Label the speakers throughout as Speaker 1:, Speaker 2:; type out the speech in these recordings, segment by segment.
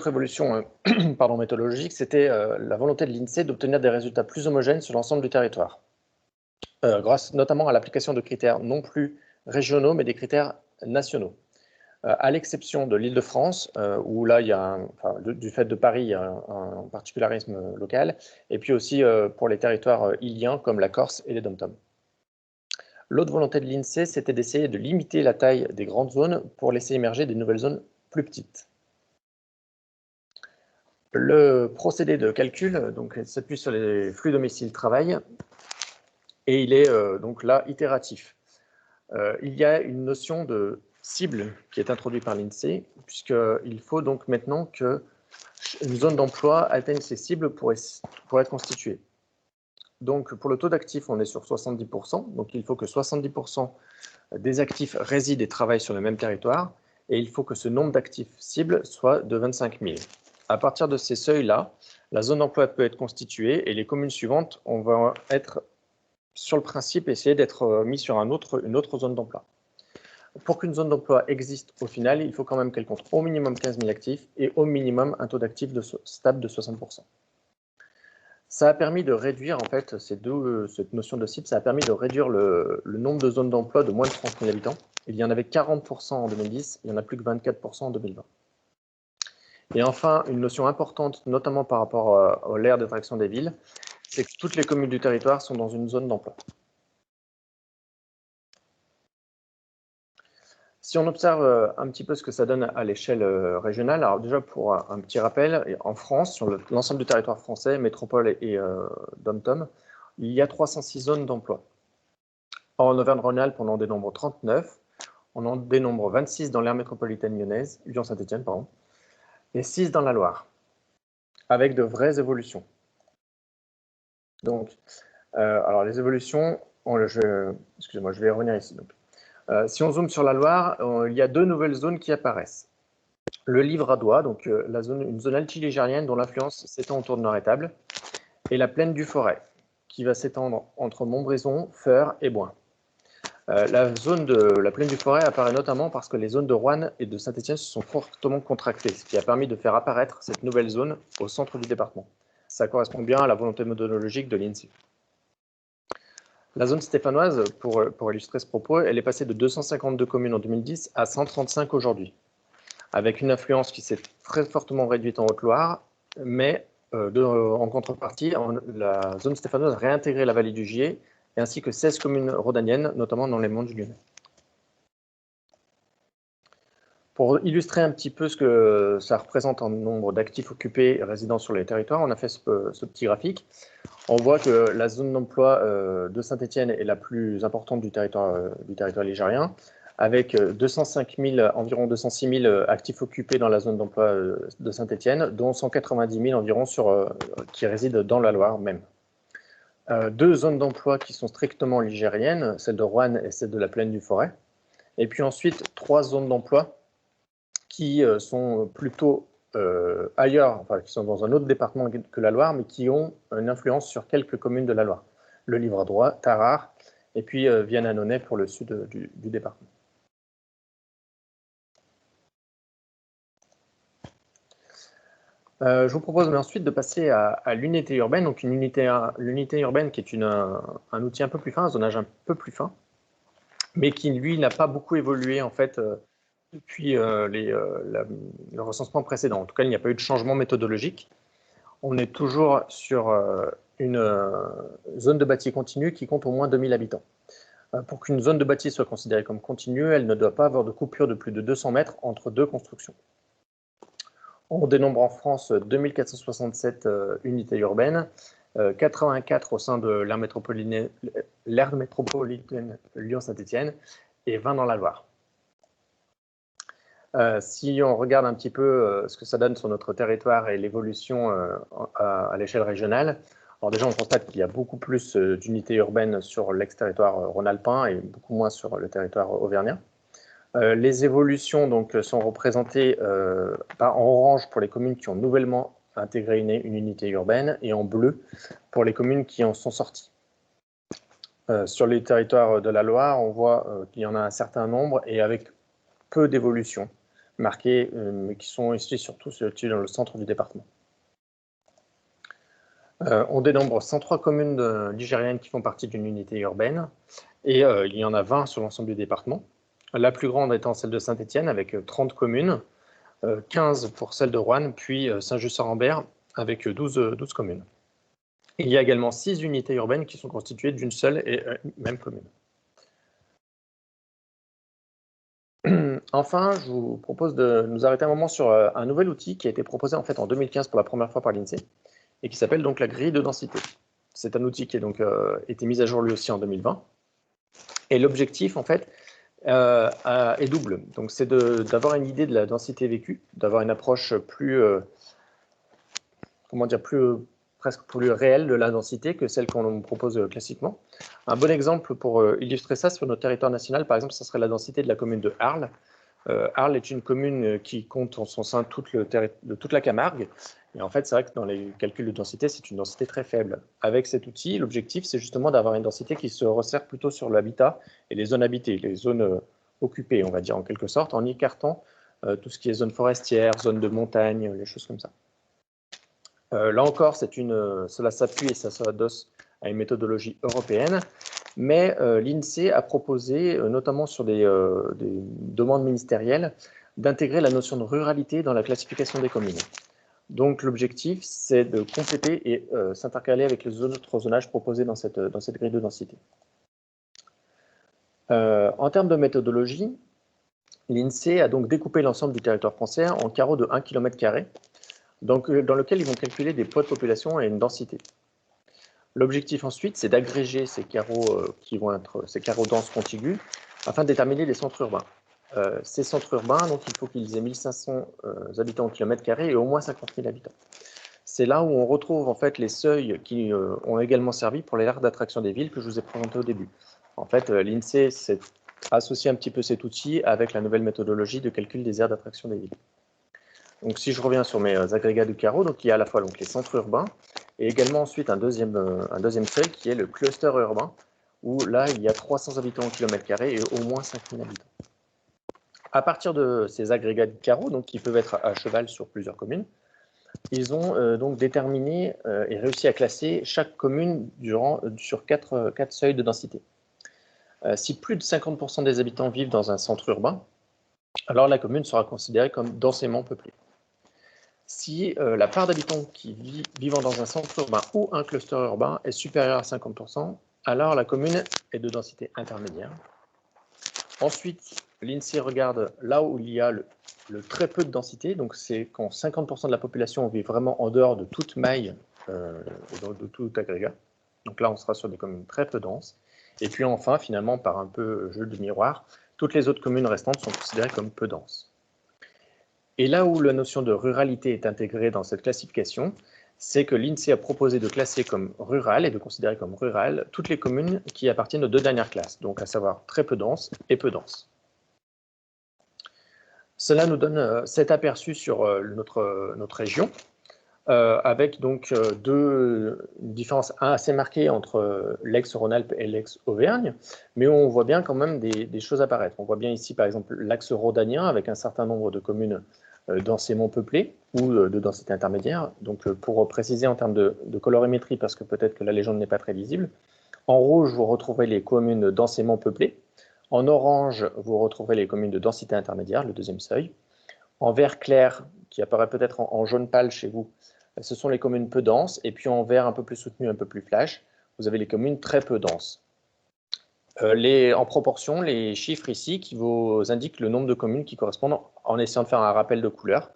Speaker 1: autre évolution pardon, méthodologique, c'était la volonté de l'INSEE d'obtenir des résultats plus homogènes sur l'ensemble du territoire, grâce notamment à l'application de critères non plus régionaux, mais des critères nationaux. À l'exception de l'Île-de-France, où là, il y a du fait de Paris, il y a un particularisme local, et puis aussi pour les territoires îliens comme la Corse et les DOM-TOM. L'autre volonté de l'INSEE, c'était d'essayer de limiter la taille des grandes zones pour laisser émerger des nouvelles zones plus petites. Le procédé de calcul s'appuie sur les flux domicile-travail et il est donc là itératif. Il y a une notion de cible qui est introduite par l'INSEE, puisqu'il faut donc maintenant qu'une zone d'emploi atteigne ses cibles pour être constituée. Donc pour le taux d'actifs, on est sur 70%, donc il faut que 70% des actifs résident et travaillent sur le même territoire, et il faut que ce nombre d'actifs cibles soit de 25 000. À partir de ces seuils-là, la zone d'emploi peut être constituée et les communes suivantes, on va être sur le principe essayer d'être mis sur une autre zone d'emploi. Pour qu'une zone d'emploi existe au final, il faut quand même qu'elle compte au minimum 15 000 actifs et au minimum un taux d'actifs stable de 60%. Ça a permis de réduire, en fait, cette notion de cible, ça a permis de réduire le nombre de zones d'emploi de moins de 30 000 habitants. Il y en avait 40% en 2010, il n'y en a plus que 24% en 2020. Et enfin, une notion importante, notamment par rapport à l'aire d'attraction des villes, c'est que toutes les communes du territoire sont dans une zone d'emploi. Si on observe un petit peu ce que ça donne à l'échelle régionale, alors déjà pour un petit rappel, en France, sur l'ensemble du territoire français, métropole et DOM-TOM, il y a 306 zones d'emploi. En Auvergne-Rhône-Alpes, on en dénombre 39, on en dénombre 26 dans l'aire métropolitaine lyonnaise, Lyon-Saint-Étienne, pardon, et 6 dans la Loire, avec de vraies évolutions. Donc, alors les évolutions, excusez-moi, je vais revenir ici. Donc. Si on zoome sur la Loire, il y a 2 nouvelles zones qui apparaissent. Le Livradois, donc une zone altiligérienne dont l'influence s'étend autour de Nord-Étable, et la plaine du Forêt, qui va s'étendre entre Montbrison, Feurs et Boing. La zone de la plaine du Forêt apparaît notamment parce que les zones de Roanne et de Saint-Étienne se sont fortement contractées, ce qui a permis de faire apparaître cette nouvelle zone au centre du département. Ça correspond bien à la volonté méthodologique de l'INSEE. La zone stéphanoise, pour illustrer ce propos, elle est passée de 252 communes en 2010 à 135 aujourd'hui, avec une influence qui s'est très fortement réduite en Haute-Loire, mais en contrepartie, la zone stéphanoise a réintégré la vallée du Gier, ainsi que 16 communes rhodaniennes, notamment dans les monts du Lyonnais. Pour illustrer un petit peu ce que ça représente en nombre d'actifs occupés et résidents sur les territoires, on a fait ce petit graphique. On voit que la zone d'emploi de Saint-Étienne est la plus importante du territoire ligérien, avec environ 206 000 actifs occupés dans la zone d'emploi de Saint-Étienne, dont 190 000 environ qui résident dans la Loire même. 2 zones d'emploi qui sont strictement ligériennes, celle de Roanne et celle de la plaine du Forêt. Et puis ensuite, 3 zones d'emploi qui sont plutôt ailleurs, enfin, qui sont dans un autre département que la Loire, mais qui ont une influence sur quelques communes de la Loire. Le Livradois, Tarare, et puis Vienne-Annonay pour le sud du département. Je vous propose ensuite de passer à l'unité urbaine, donc l'unité urbaine qui est un outil un peu plus fin, un zonage un peu plus fin, mais qui, lui, n'a pas beaucoup évolué, en fait, depuis le recensement précédent. En tout cas, il n'y a pas eu de changement méthodologique. On est toujours sur une zone de bâti continue qui compte au moins 2000 habitants. Pour qu'une zone de bâti soit considérée comme continue, elle ne doit pas avoir de coupure de plus de 200 mètres entre 2 constructions. On dénombre en France 2467 unités urbaines, 84 au sein de l'aire métropolitaine Lyon-Saint-Étienne et 20 dans la Loire. Si on regarde un petit peu ce que ça donne sur notre territoire et l'évolution à l'échelle régionale, alors déjà on constate qu'il y a beaucoup plus d'unités urbaines sur l'ex-territoire rhône-alpin et beaucoup moins sur le territoire auvergnat. Les évolutions donc, sont représentées en orange pour les communes qui ont nouvellement intégré une unité urbaine et en bleu pour les communes qui en sont sorties. Sur les territoires de la Loire, on voit qu'il y en a un certain nombre et avec peu d'évolution. marqués, mais qui sont ici surtout situés dans le centre du département. On dénombre 103 communes ligériennes qui font partie d'une unité urbaine, et il y en a 20 sur l'ensemble du département. La plus grande étant celle de Saint-Étienne, avec 30 communes, 15 pour celle de Roanne, puis Saint-Just-Saint-Rambert, avec 12 communes. Il y a également 6 unités urbaines qui sont constituées d'une seule et même commune. Enfin, je vous propose de nous arrêter un moment sur un nouvel outil qui a été proposé en fait en 2015 pour la première fois par l'INSEE et qui s'appelle donc la grille de densité. C'est un outil qui a donc été mis à jour lui aussi en 2020. Et l'objectif en fait est double. Donc c'est d'avoir une idée de la densité vécue, d'avoir une approche plus, comment dire, presque plus réelle de la densité que celle qu'on nous propose classiquement. Un bon exemple pour illustrer ça sur notre territoire national, par exemple, ce serait la densité de la commune de Arles. Arles est une commune qui compte en son sein toute la Camargue. Et en fait, c'est vrai que dans les calculs de densité, c'est une densité très faible. Avec cet outil, l'objectif, c'est justement d'avoir une densité qui se resserre plutôt sur l'habitat et les zones habitées, les zones occupées, on va dire en quelque sorte, en écartant tout ce qui est zone forestière, zone de montagne, les choses comme ça. Là encore, cela s'appuie et ça s'adosse à une méthodologie européenne, mais l'INSEE a proposé, notamment sur des demandes ministérielles, d'intégrer la notion de ruralité dans la classification des communes. Donc l'objectif, c'est de compléter et s'intercaler avec les autres zonages proposés dans cette grille de densité. En termes de méthodologie, l'INSEE a donc découpé l'ensemble du territoire français en carreaux de 1 km², donc, dans lequel ils vont calculer des poids de population et une densité. L'objectif ensuite, c'est d'agréger ces carreaux qui vont être ces carreaux denses contigus afin de déterminer les centres urbains. Ces centres urbains, donc, il faut qu'ils aient 1500 habitants au kilomètre carré et au moins 50 000 habitants. C'est là où on retrouve en fait les seuils qui ont également servi pour les aires d'attraction des villes que je vous ai présenté au début. En fait, l'INSEE s'est associé un petit peu cet outil avec la nouvelle méthodologie de calcul des aires d'attraction des villes. Donc, si je reviens sur mes agrégats de carreaux, donc il y a à la fois donc, les centres urbains et également ensuite un deuxième seuil qui est le cluster urbain, où là, il y a 300 habitants au kilomètre carré et au moins 5000 habitants. À partir de ces agrégats de carreaux, donc, qui peuvent être à cheval sur plusieurs communes, ils ont donc déterminé et réussi à classer chaque commune sur quatre seuils de densité. Si plus de 50% des habitants vivent dans un centre urbain, alors la commune sera considérée comme densément peuplée. Si la part d'habitants vivant dans un centre urbain ou un cluster urbain est supérieure à 50%, alors la commune est de densité intermédiaire. Ensuite, l'INSEE regarde là où il y a le très peu de densité, donc c'est quand 50% de la population vit vraiment en dehors de toute maille de tout agrégat. Donc là, on sera sur des communes très peu denses. Et puis enfin, finalement, par un peu jeu de miroir, toutes les autres communes restantes sont considérées comme peu denses. Et là où la notion de ruralité est intégrée dans cette classification, c'est que l'INSEE a proposé de classer comme rurales et de considérer comme rurales toutes les communes qui appartiennent aux deux dernières classes, donc à savoir très peu denses et peu denses. Cela nous donne cet aperçu sur notre région, avec donc une différence assez marquée entre l'ex-Rhône-Alpes et l'ex-Auvergne, mais on voit bien quand même des choses apparaître. On voit bien ici par exemple l'axe rhodanien avec un certain nombre de communes densément peuplées ou de densité intermédiaire. Donc pour préciser en termes de colorimétrie, parce que peut-être que la légende n'est pas très lisible, en rouge vous retrouverez les communes densément peuplées, en orange vous retrouverez les communes de densité intermédiaire, le deuxième seuil, en vert clair, qui apparaît peut-être en jaune pâle chez vous, ce sont les communes peu denses, et puis en vert un peu plus soutenu, un peu plus flash, vous avez les communes très peu denses. En proportion, les chiffres ici qui vous indiquent le nombre de communes qui correspondent en essayant de faire un rappel de couleur.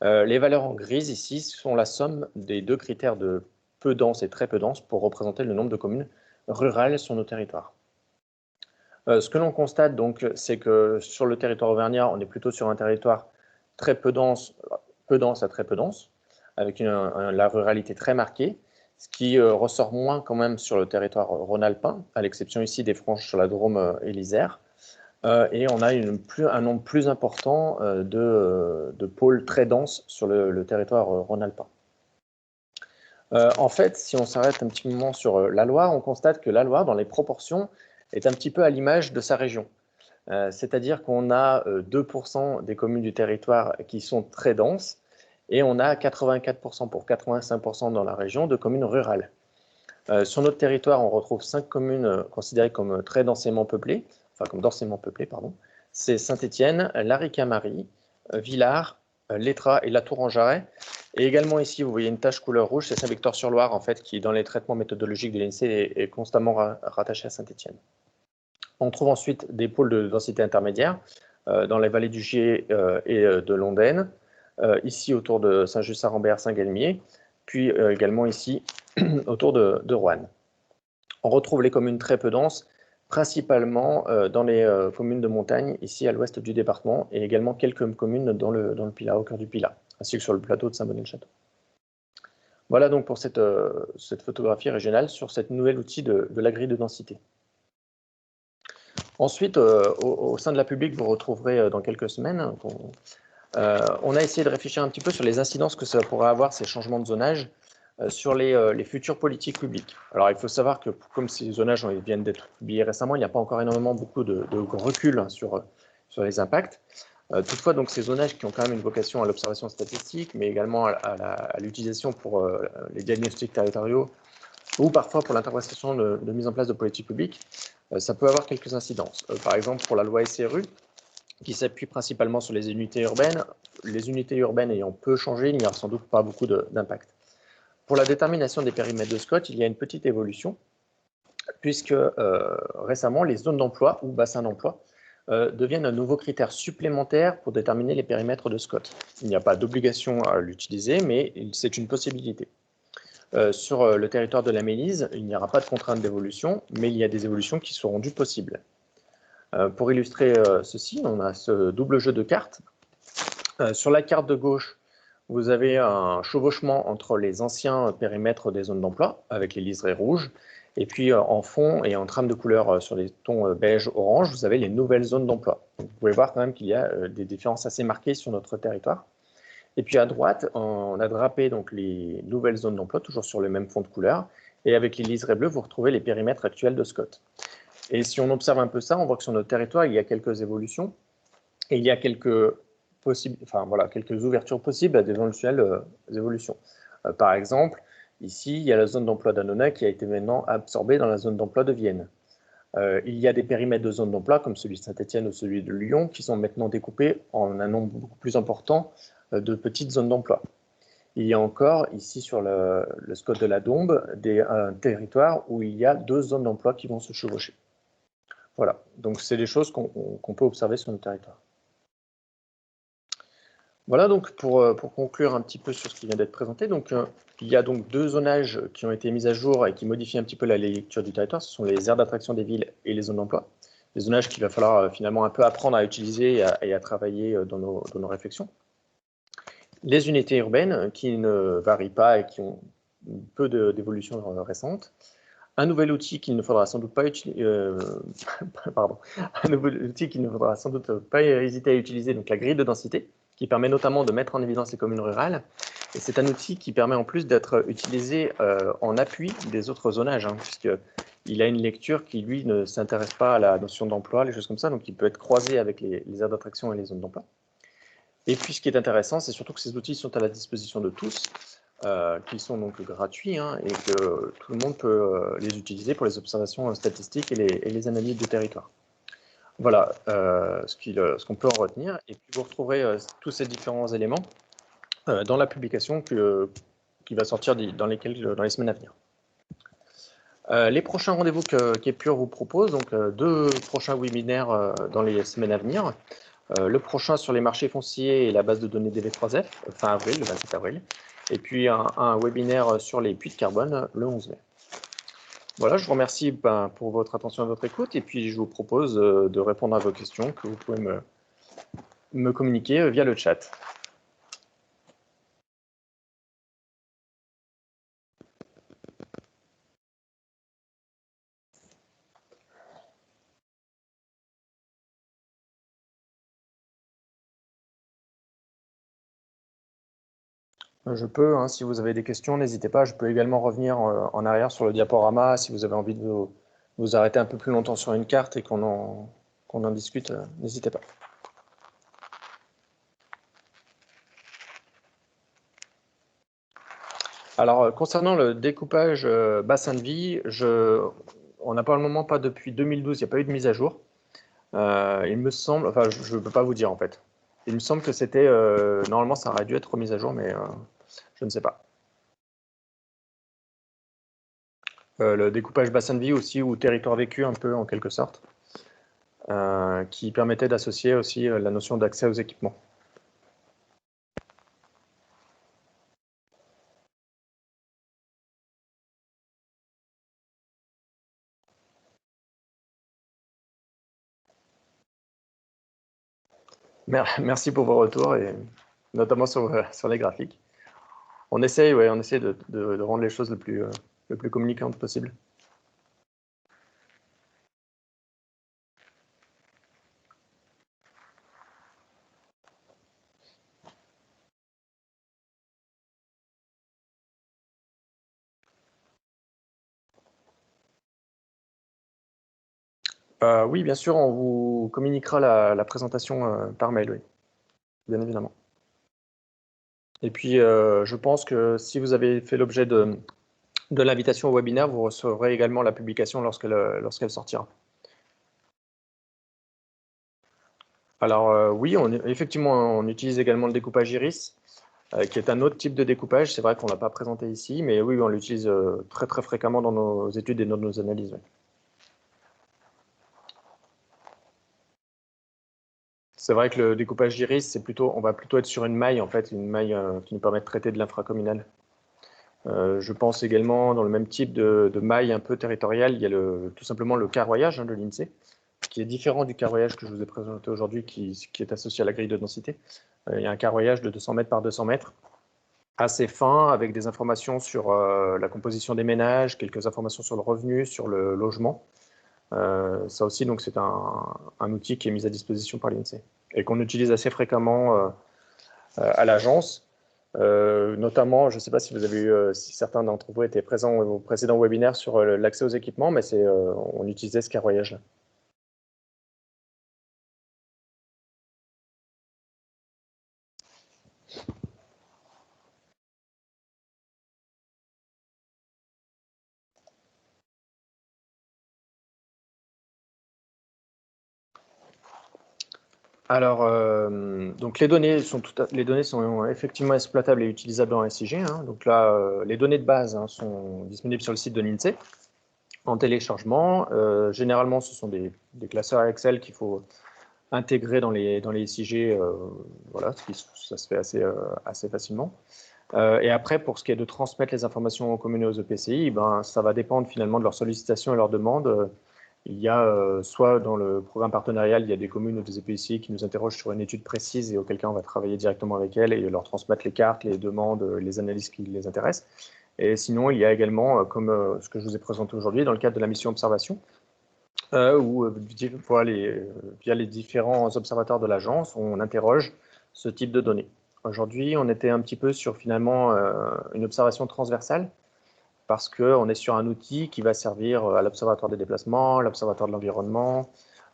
Speaker 1: Les valeurs en grise ici sont la somme des deux critères de peu dense et très peu dense pour représenter le nombre de communes rurales sur nos territoires. Ce que l'on constate donc, c'est que sur le territoire auvergnat, on est plutôt sur un territoire très peu dense à très peu dense, avec la ruralité très marquée, ce qui ressort moins quand même sur le territoire rhône-alpin, à l'exception ici des franges sur la Drôme et l'Isère. Et on a un nombre plus important de pôles très denses sur le territoire rhône-alpin. En fait, si on s'arrête un petit moment sur la Loire, on constate que la Loire, dans les proportions, est un petit peu à l'image de sa région. C'est-à-dire qu'on a 2% des communes du territoire qui sont très denses et on a 84% pour 85% dans la région de communes rurales. Sur notre territoire, on retrouve 5 communes considérées comme très densément peuplées, enfin comme densément peuplées, pardon. C'est Saint-Étienne, Larry-Camarie, Villars, Letras et La Tour-en-Jarret. Et également ici, vous voyez une tache couleur rouge, c'est Saint-Victor-sur-Loire, en fait, qui, dans les traitements méthodologiques de l'INSEE, est constamment rattaché à Saint-Étienne. On trouve ensuite des pôles de densité intermédiaire dans les vallées du Gier et de l'Ondaine, ici autour de Saint-Just-Saint-Rambert, Saint-Galmier, puis également ici autour de Roanne. On retrouve les communes très peu denses, principalement dans les communes de montagne, ici à l'ouest du département, et également quelques communes dans le Pilat, au cœur du Pilat, ainsi que sur le plateau de Saint-Bonnet-le-Château. Voilà donc pour cette photographie régionale sur cette nouvel outil de la grille de densité. Ensuite, au sein de la publique, vous retrouverez dans quelques semaines, on a essayé de réfléchir un petit peu sur les incidences que ça pourrait avoir, ces changements de zonage, sur les futures politiques publiques. Alors, il faut savoir que comme ces zonages viennent d'être publiés récemment, il n'y a pas encore énormément beaucoup de recul sur les impacts. Toutefois, donc, ces zonages qui ont quand même une vocation à l'observation statistique, mais également à l'utilisation pour les diagnostics territoriaux ou parfois pour l'interprétation de mise en place de politiques publiques, ça peut avoir quelques incidences. Par exemple, pour la loi SRU, qui s'appuie principalement sur les unités urbaines ayant peu changé, il n'y a sans doute pas beaucoup d'impact. Pour la détermination des périmètres de SCOT, il y a une petite évolution, puisque récemment, les zones d'emploi ou bassins d'emploi deviennent un nouveau critère supplémentaire pour déterminer les périmètres de SCOT. Il n'y a pas d'obligation à l'utiliser, mais c'est une possibilité. Sur le territoire de la Mélise, il n'y aura pas de contrainte d'évolution, mais il y a des évolutions qui sont rendues possibles. Pour illustrer ceci, on a ce double jeu de cartes. Sur la carte de gauche, vous avez un chevauchement entre les anciens périmètres des zones d'emploi, avec les liserés rouges, et puis en fond et en trame de couleur sur les tons beige-orange, vous avez les nouvelles zones d'emploi. Vous pouvez voir quand même qu'il y a des différences assez marquées sur notre territoire. Et puis à droite, on a drapé donc les nouvelles zones d'emploi, toujours sur le même fond de couleur, et avec les liserés bleus, vous retrouvez les périmètres actuels de SCOT. Et si on observe un peu ça, on voit que sur notre territoire, il y a quelques évolutions, et il y a quelques ouvertures possibles à d'éventuelles évolutions. Par exemple, ici, il y a la zone d'emploi d'Annonay qui a été maintenant absorbée dans la zone d'emploi de Vienne. Il y a des périmètres de zones d'emploi, comme celui de Saint-Étienne ou celui de Lyon, qui sont maintenant découpés en un nombre beaucoup plus important de petites zones d'emploi. Il y a encore, ici sur le SCOT de la Dombe, un territoire où il y a 2 zones d'emploi qui vont se chevaucher. Voilà, donc c'est des choses qu'on peut observer sur notre territoire. Voilà donc pour conclure un petit peu sur ce qui vient d'être présenté. Donc, il y a donc 2 zonages qui ont été mis à jour et qui modifient un petit peu la lecture du territoire. Ce sont les aires d'attraction des villes et les zones d'emploi. Des zonages qu'il va falloir finalement un peu apprendre à utiliser et à travailler dans nos réflexions. Les unités urbaines qui ne varient pas et qui ont peu d'évolution récente. Un nouvel outil qu'il ne faudra sans doute pas utiliser, un nouvel outil qu'il ne faudra sans doute pas hésiter à utiliser, donc la grille de densité, qui permet notamment de mettre en évidence les communes rurales. Et c'est un outil qui permet en plus d'être utilisé en appui des autres zonages, puisqu'il a une lecture qui, lui, ne s'intéresse pas à la notion d'emploi, les choses comme ça, donc il peut être croisé avec les aires d'attraction et les zones d'emploi. Et puis, ce qui est intéressant, c'est surtout que ces outils sont à la disposition de tous, qu'ils sont donc gratuits, et que tout le monde peut les utiliser pour les observations statistiques et les analyses de territoire. Voilà ce qu'on peut en retenir. Et puis, vous retrouverez tous ces différents éléments dans la publication qui va sortir dans les semaines à venir. Les prochains rendez-vous qu'Epure vous propose, donc 2 prochains webinaires dans les semaines à venir. Le prochain sur les marchés fonciers et la base de données DV3F, fin avril, le 27 avril. Et puis un webinaire sur les puits de carbone le 11 mai. Voilà, je vous remercie pour votre attention et votre écoute. Et puis je vous propose de répondre à vos questions que vous pouvez me communiquer via le chat. Je peux, si vous avez des questions, n'hésitez pas. Je peux également revenir en arrière sur le diaporama si vous avez envie de vous arrêter un peu plus longtemps sur une carte et qu'on qu'on en discute, n'hésitez pas. Alors, concernant le découpage bassin de vie, on n'a pour le moment pas depuis 2012, il n'y a pas eu de mise à jour. Il me semble, enfin, je ne peux pas vous dire en fait. Il me semble que c'était, normalement, ça aurait dû être remis à jour, mais je ne sais pas. Le découpage bassin de vie aussi, ou territoire vécu un peu en quelque sorte, qui permettait d'associer aussi la notion d'accès aux équipements. Merci pour vos retours, et notamment sur les graphiques. On essaye, ouais, on essaie de rendre les choses le plus communicantes possible. Oui, bien sûr, on vous communiquera la présentation par mail, oui, bien évidemment. Et puis, je pense que si vous avez fait l'objet de l'invitation au webinaire, vous recevrez également la publication lorsqu'elle sortira. Alors oui, effectivement, on utilise également le découpage iris, qui est un autre type de découpage. C'est vrai qu'on ne l'a pas présenté ici, mais oui, on l'utilise très très fréquemment dans nos études et dans nos analyses. Ouais. C'est vrai que le découpage d'iris, on va plutôt être sur une maille, en fait, une maille qui nous permet de traiter de l'infracommunal. Je pense également, dans le même type de maille un peu territoriale, il y a tout simplement le carroyage de l'INSEE, qui est différent du carroyage que je vous ai présenté aujourd'hui, qui est associé à la grille de densité. Il y a un carroyage de 200 mètres par 200 mètres, assez fin, avec des informations sur la composition des ménages, quelques informations sur le revenu, sur le logement. Ça aussi, donc, c'est un outil qui est mis à disposition par l'INSEE et qu'on utilise assez fréquemment à l'agence. Notamment, je ne sais pas si si certains d'entre vous étaient présents au précédent webinaire sur l'accès aux équipements, mais on utilisait ce carroyage-là. Alors, donc les données sont effectivement exploitables et utilisables dans SIG. Hein. Donc là, les données de base sont disponibles sur le site de l'INSEE en téléchargement. Généralement, ce sont des classeurs Excel qu'il faut intégrer dans les SIG. Voilà, ça se fait assez facilement. Et après, pour ce qui est de transmettre les informations aux communes et aux EPCI, ben, ça va dépendre finalement de leur sollicitation et leur demande. Il y a soit dans le programme partenarial, il y a des communes ou des EPCI qui nous interrogent sur une étude précise et auquel cas on va travailler directement avec elles et leur transmettre les cartes, les demandes, les analyses qui les intéressent. Et sinon, il y a également, comme ce que je vous ai présenté aujourd'hui, dans le cadre de la mission observation, où via les différents observateurs de l'agence, on interroge ce type de données. Aujourd'hui, on était un petit peu sur finalement une observation transversale, parce qu'on est sur un outil qui va servir à l'observatoire des déplacements, l'observatoire de l'environnement,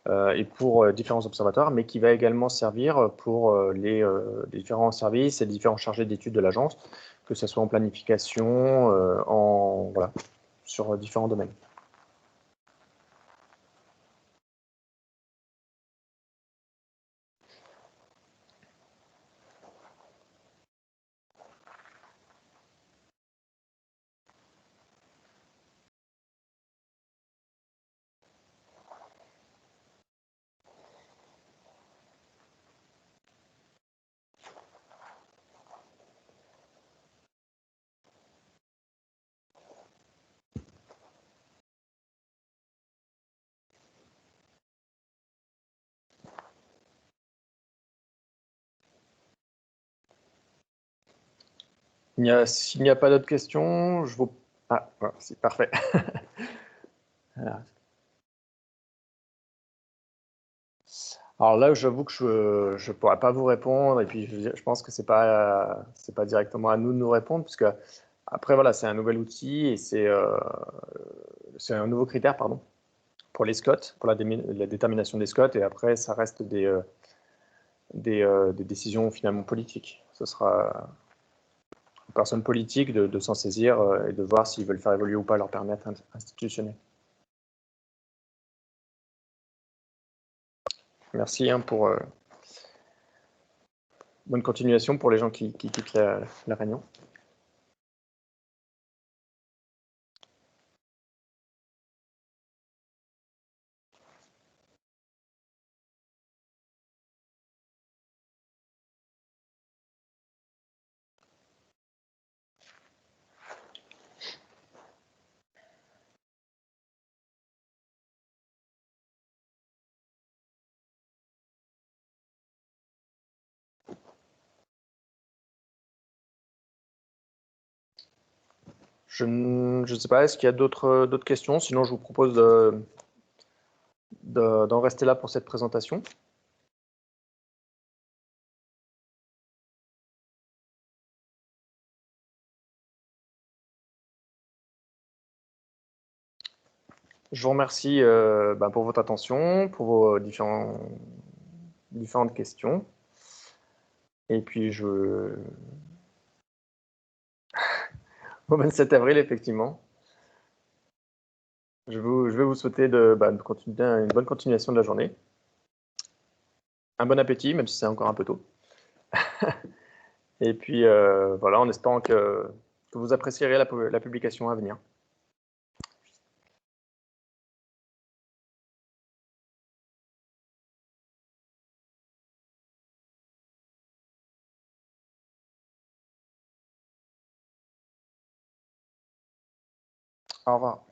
Speaker 1: et pour différents observatoires, mais qui va également servir pour les différents services et les différents chargés d'études de l'agence, que ce soit en planification, voilà, sur différents domaines. S'il n'y a pas d'autres questions, je vous... Ah, voilà, c'est parfait. Voilà. Alors là, j'avoue que je ne pourrais pas vous répondre, et puis je pense que c'est pas directement à nous de nous répondre, puisque après, voilà, c'est un nouvel outil et c'est un nouveau critère, pardon. pour les SCOT, pour la détermination des SCOT, et après, ça reste des décisions finalement politiques. Ce sera aux personnes politiques de s'en saisir et de voir s'ils veulent faire évoluer ou pas leur périmètre institutionnel. Merci pour bonne continuation pour les gens qui quittent la réunion. Je ne sais pas, est-ce qu'il y a d'autres questions? Sinon, je vous propose d'en rester là pour cette présentation. Je vous remercie pour votre attention, pour vos différentes questions. Et puis, au 27 avril, effectivement. Je vais vous souhaiter une bonne continuation de la journée. Un bon appétit, même si c'est encore un peu tôt. Et puis, voilà, en espérant que vous apprécierez la publication à venir. Au revoir.